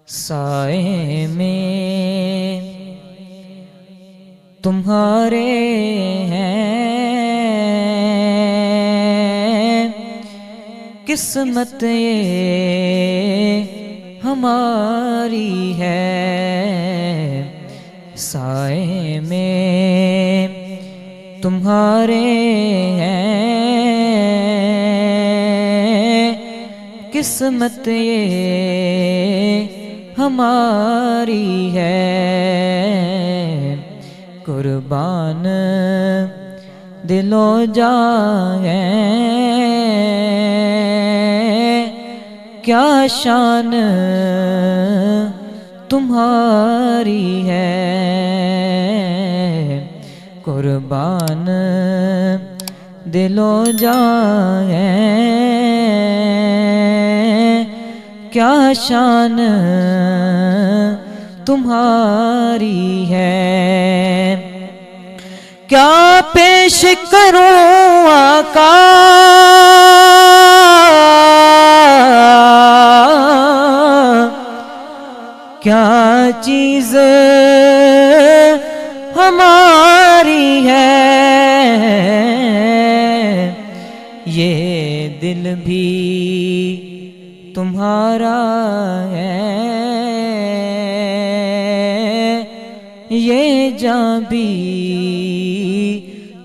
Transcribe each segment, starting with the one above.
साए में तुम्हारे हैं, किस्मत ये हमारी है। साए में तुम्हारे हैं, किस्मत ये हमारी है। कुर्बान दिलो जाए, क्या शान तुम्हारी है। कुर्बान दिलो जाए, क्या शान तुम्हारी है। क्या पेश करूं आका, क्या चीज हमारी है। ये दिल भी तुम्हारा है, ये जान भी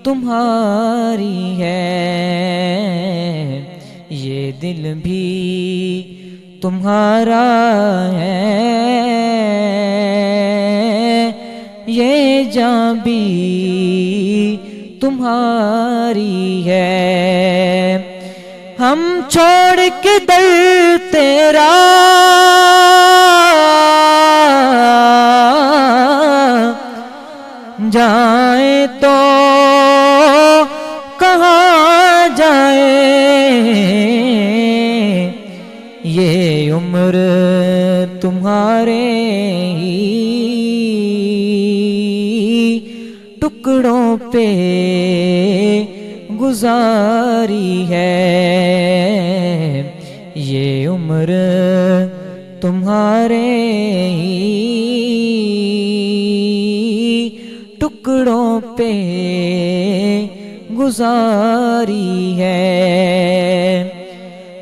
तुम्हारी है। ये दिल भी तुम्हारा है, ये जान भी तुम्हारी है। हम छोड़ के दर तेरा जाए तो कहाँ जाए। ये उम्र तुम्हारे ही टुकड़ों पे गुजारी है। ये उम्र तुम्हारे ही टुकड़ों पे गुजारी है।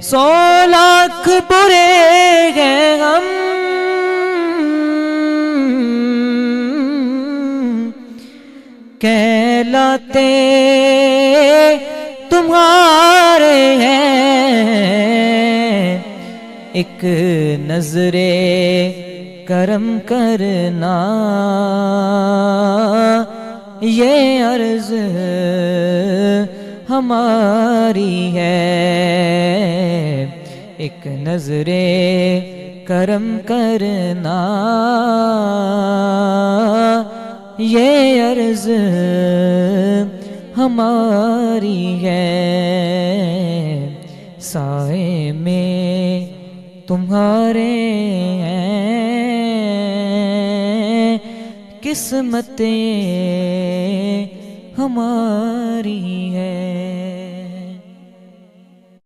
100 लाख बुरे हैं हम, कहलाते तुम्हारे हैं। एक नजरे करम करना ये अर्ज हमारी है। एक नजरे करम करना ये अर्ज हमारी है। साए में तुम्हारे हैं, किस्मत हमारी है।